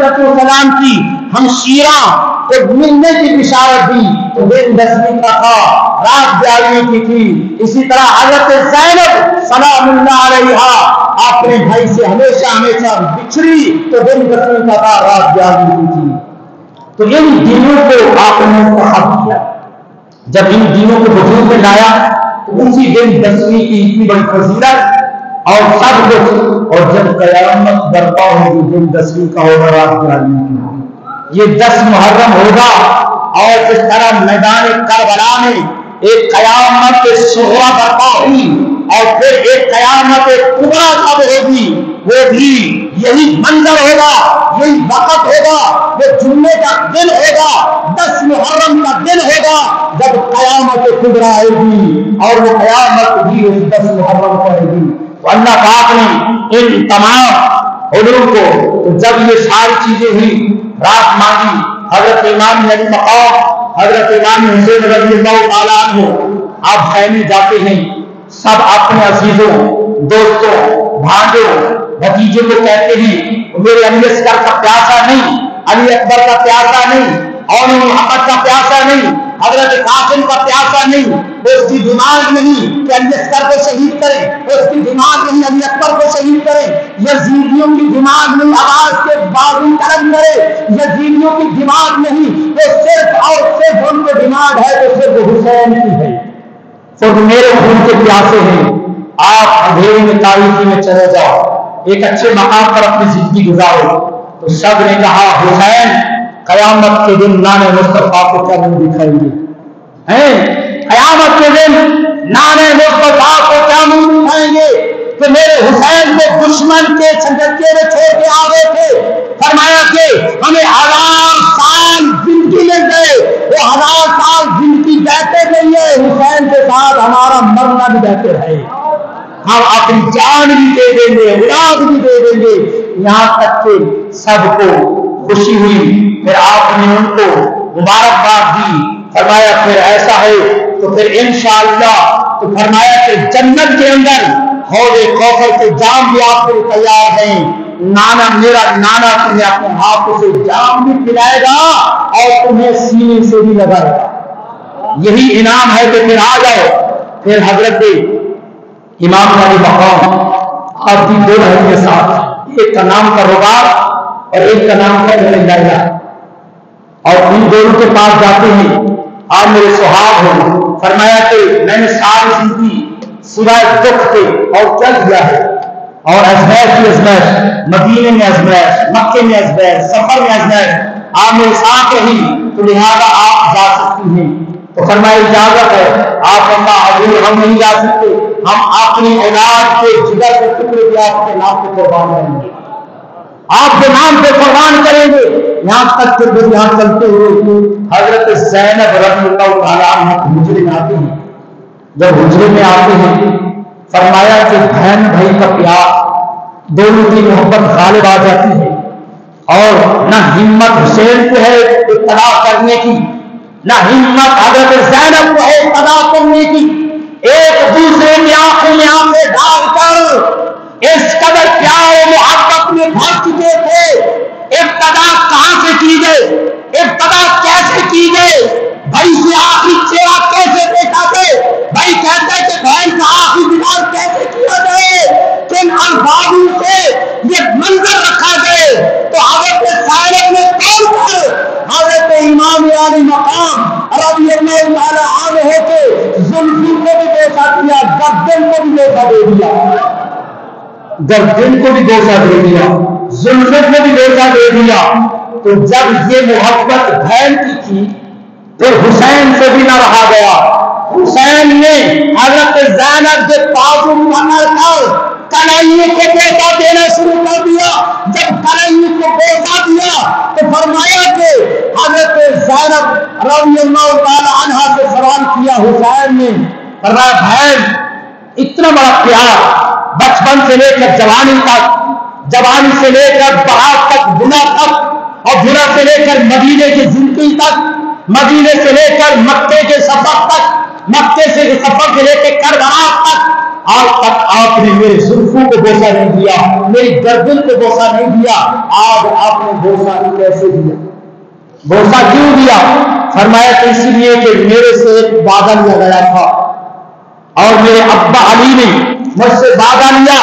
अलैहिस्सलाम की हमशीरा को मिलने की बिशारत दी तो दिन 10वीं का था, रात 11वीं की थी। इसी तरह हजरत ज़ैनब सलामुल्लाह अलैहा अपने भाई से हमेशा हमेशा बिछड़ी तो दिन 10वीं का था, रात 11वीं की थी। तो इन दिनों को आपने मुस्तहब किया। जब इन दिनों को वजूद में लाया तो उसी दिन 10वीं की इतनी बड़ी फजीलत और सब कुछ, और जब कयामत बर्पा होगी दिन 10वीं का होगा, रात 11वीं की होगी। ये 10 मुहर्रम होगा और जिस तरह मैदान करबला में एक कयामत सुगरा बर्पा हुई और फिर एक कयामत कुबरा कब होगी, वो भी यही मंजर होगा, यही वक्त होगा, वो जुम्मे का दिन होगा, 10 मुहर्रम का दिन होगा जब कयामत कुबरा आएगी और वो कयामत भी उस 10 मुहर्रम को आएगी। तो अल्लाह पाक ने इन तमाम उलूम को, तो जब ये सारी चीजें हुई, रात मांगी, हजरत इमाम अली मकाम हजरत इमाम हुसैन रज़ियल्लाहु ताला अन्हु आप खैमे जाते हैं, सब अपने अजीजों, दोस्तों, भांजों, भतीजों को कहते हैं मेरे अली असगर का प्यासा नहीं, अली अकबर का प्यासा नहीं, और मोहम्मद का प्यासा नहीं, हजरत कासिम का प्यासा नहीं, उसकी दिमाग नहीं कि अली असगर को शहीद करें, उसकी दिमाग नहीं अली अकबर को शहीद करें, यजीदियों की दिमाग नहीं आवाज के बारूद कलम करे, यजीदियों की दिमाग नहीं, वो सिर्फ और सिर्फ उनको दिमाग है तो सिर्फ हुसैन की है, सिर्फ मेरे खून के प्यासे हैं। आप अंधेरे में तारीकी में चले जाओ, एक अच्छे मकाम पर अपनी जिंदगी गुजारो। तो सब ने कहा हुसैन कयामत के दिन नाने मुस्तफा को क्या मुंह दिखाएंगे, हैं कयामत के दिन नाने मुस्तफा को क्या मुंह दिखाएंगे कि मेरे हुसैन को दुश्मन के छंदके में छोड़ के आ गए थे। फरमाया कि हमें 1000 साल जिंदगी मिल गए, वो 1000 साल जिंदगी बेहतर नहीं है, हुसैन के साथ हमारा मरना भी बेहतर है, हम अपनी जान भी दे देंगे, औलाद भी दे देंगे। यहाँ तक कि सबको खुशी हुई, फिर आपने उनको मुबारकबाद दी। फरमाया फिर ऐसा है तो फिर इंशाअल्लाह, तो फरमाया कि जन्नत के अंदर हौज़े कौसर के जाम भी आपके लिए तैयार हैं, नाना मेरा नाना तुम्हें अपने हाथों से जाम भी पिलाएगा और तुम्हें सीने से भी लगाएगा, यही इनाम है कि फिर आ जाओ। फिर हजरत इमाम वाली मकाम आपकी 2 बहन के साथ, एक का नाम था रुबाब और एक का नाम था लैला, और इन दोनों के पास जाते हैं, आप मेरे सुहाग हो। फरमाया कि मैंने सारी जिंदगी सिवाय दुख के और क्या किया है, और अजमैश की अजमैश, मदीने में अजमैश, मक्के में अजमैश, सफर में अजमैश, आप मेरे साथ रही तो लिहाजा आप जा सकती हैं। तो फरमाया इजाजत है, आप अल्लाह हम नहीं जा सकते, हम अपनी औलाद के जिगर के टुकड़े भी आपके नाम पे कुर्बान करेंगे, आपके नाम पे कुर्बान करेंगे। यहाँ तक कि फिर यहाँ चलते हुए हजरत ज़ैनब रज़ियल्लाहु ताला अन्हा हुजरे में आते हैं। जब हुजरे में आते हैं फरमाया कि बहन भाई का प्यार, दोनों की मोहब्बत गालिब आ जाती है, और न हिम्मत हुसैन को है इत्तला करने की, न हिम्मत हजरत ज़ैनब को है इत्तला करने की। एक दूसरे की आंखों में आंखें डालकर इस कदर प्यार मोहब्बत में भर चुके थे। इब्तदा कहां से की गई, इब्तदा कैसे की गई, भाई से आखिरी चेहरा कैसे देखा गए, भाई कहते हैं कि बहन का आखिरी दीदार कैसे किया गए, किन अल्फाजों से ये मंजर रखा गए। तो हजरत ज़ैनब ने तौर हजरत इमाम अली मकाम रज़ियल्लाहु ताला अन्हु के जुल्फ़ी को भी धोखा दिया, गर्दन को भी धोखा दे दिया, गर्दन को भी धोखा दे दिया, जुल्फ़ी को भी धोखा दे दिया। तो जब ये मोहब्बत बहन की थी तो हुसैन से भी न रहा गया। हुसैन ने हजरत ज़ैनब के बाजू पकड़कर कन्हैया को बोसा देना शुरू कर दिया। जब कन्हैया को बोसा दिया तो फरमाया कि हजरत ज़ैनब रज़ियल्लाहु ताला अन्हा से सवाल किया हुसैन ने, फरमाया बहन इतना बड़ा प्यार बचपन से लेकर जवानी तक, जवानी से लेकर बहार तक, बुना तक, और बुना से लेकर मदीने की जिंदगी तक, मदीने से लेकर मक्के के सफर तक, मक्के से सफर से लेकर करबला तक, آج تک آپ نے میرے زلفوں کو بوسہ نہیں دیا، میری گردن کو بوسہ نہیں دیا، آج آپ نے بوسہ کیسے دیا؟ بوسہ کیوں دیا؟ فرمایا کہ اس لیے کہ میرے سے ایک وعدہ لیا گیا تھا اور میرے ابا علی نے مجھ سے وعدہ لیا۔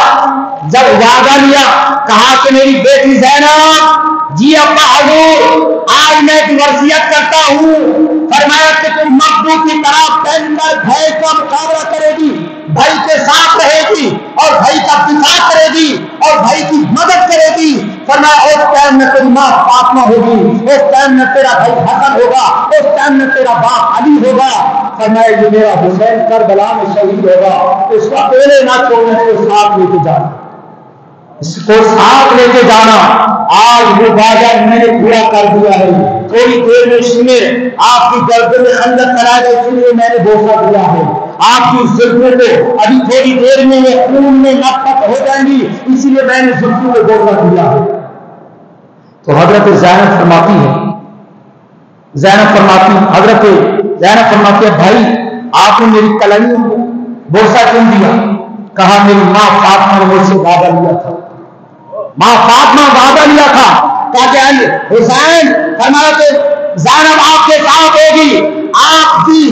جب وعدہ لیا کہا کہ میری بیٹی زینب جی ابا حضور آج میں ایک وصیت کرتا ہوں، فرمایا کہ تم مبدو کی طرح پہن کر بھائی کا مقابلہ کرے گی، بھائی کے ساتھ رہے گی اور بھائی کا دفاع کرے گی اور بھائی کی مدد کرے گی۔ فرمایا اس ٹائم میں تیری ماں فاطمہ ہوگی، اس ٹائم میں تیرا بھائی حسن ہوگا، اس ٹائم میں تیرا باپ علی ہوگا۔ فرمایا یہ میرا حسین کربلا میں شہید ہوگا، اس کو اکیلے نہ چھوڑنے کو ساتھ لے کے جانا، اس کو ساتھ لے کے جانا۔ آج وہ وعدہ میں نے پورا کر دیا ہے۔ تھوڑی دیر میں سنے آپ کی گردن میں خندق کرائے گا، اس لیے میں نے بوسہ دیا ہے۔ آپ کی زلفوں کو ابھی تھوڑی دیر میں یہ خون میں لطخت ہو جائیں گی، اسی لیے میں نے زلفوں کو بوسہ دیا ہے۔ تو حضرت زینب فرماتی ہے، حضرت زینب فرماتی ہے بھائی آپ نے میری کلائیوں کو بوسہ کیوں دیا؟ کہا میری ماں فاطمہ نے مجھ سے وعدہ لیا تھا، ماں فاطمہ وعدہ لیا تھا کہ حسین فرمایا کہ زینب آپ کے ساتھ ہوگی، آپ کی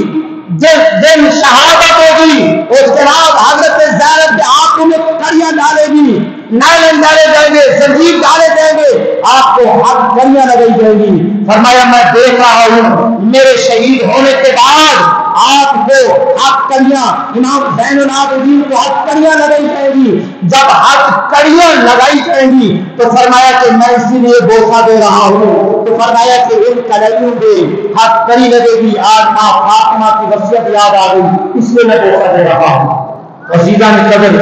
جس دن شہادت ہوگی اس کے بعد حضرت زینب کے آنکھوں میں کڑیاں ڈالے گی، نائلن ڈالے جائیں گے، زنجیر ڈالے جائیں گے، آپ کو ہاتھ کڑیاں لگائی جائیں گی۔ فرمایا میں دیکھ رہا ہوں میرے شہید ہونے کے بعد آپ کو ہاتھ کڑیاں، امام زین العابدین کو ہاتھ کڑیاں لگائی جائیں گی۔ جب ہاتھ کڑیاں لگائی جائیں گی تو فرمایا کہ میں اسی لیے بوسہ دے رہا ہوں۔ تو فرمایا کہ ان کڑیوں پہ ہاتھ کڑی لگے گی، آج ماں فاطمہ کی وصیت یاد آ گئی، اس لیے میں بوسہ دے رہا ہوں۔ عزیزان قدر،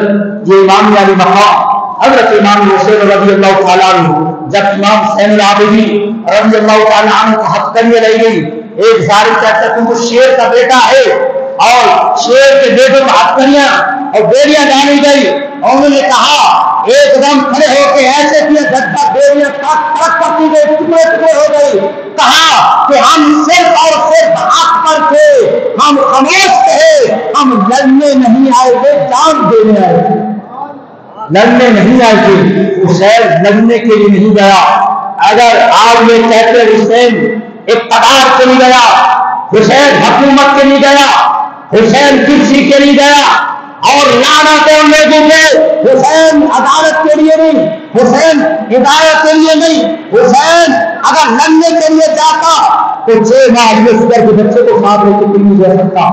یہ امام علی مقام حضرت امام حسین رضی اللہ تعالیٰ عنہ، جب امام زین العابدین رضی اللہ تعالیٰ عنہ کو ہاتھ کڑیاں لگی گئی، ایک ظالم کہتا تم کو شیر کا بیٹا ہے اور شیر کے بیٹے کو ہاتھ کڑیاں اور بیڑیاں ڈالی گئی، اور انہوں نے کہا ایک دم کھڑے ہو کے ایسے کیا جھٹکا بیڑیاں کٹ پڑتی گئی، ٹکڑے ٹکڑے ہو گئی۔ کہا کہ ہم صرف اور صرف حق پر تھے، ہم خاموش تھے، ہم لڑنے نہیں آئے تھے، جان دینے آئے تھے، لڑنے نہیں آئے تھے۔ حسین لڑنے کے لیے نہیں گیا۔ اگر آپ یہ کہتے حسین اقتدار کے لیے گیا، حسین حکومت کے لیے گیا، حسین کرسی کے لیے گیا اور لعنتیں لوگوں پہ، حسین عدالت کے لیے نہیں، حسین ہدایت کے لیے نہیں، حسین اگر لڑنے کے لیے جاتا تو 6 ماہ کے بچے کو ساتھ لے کے نہیں جا سکتا۔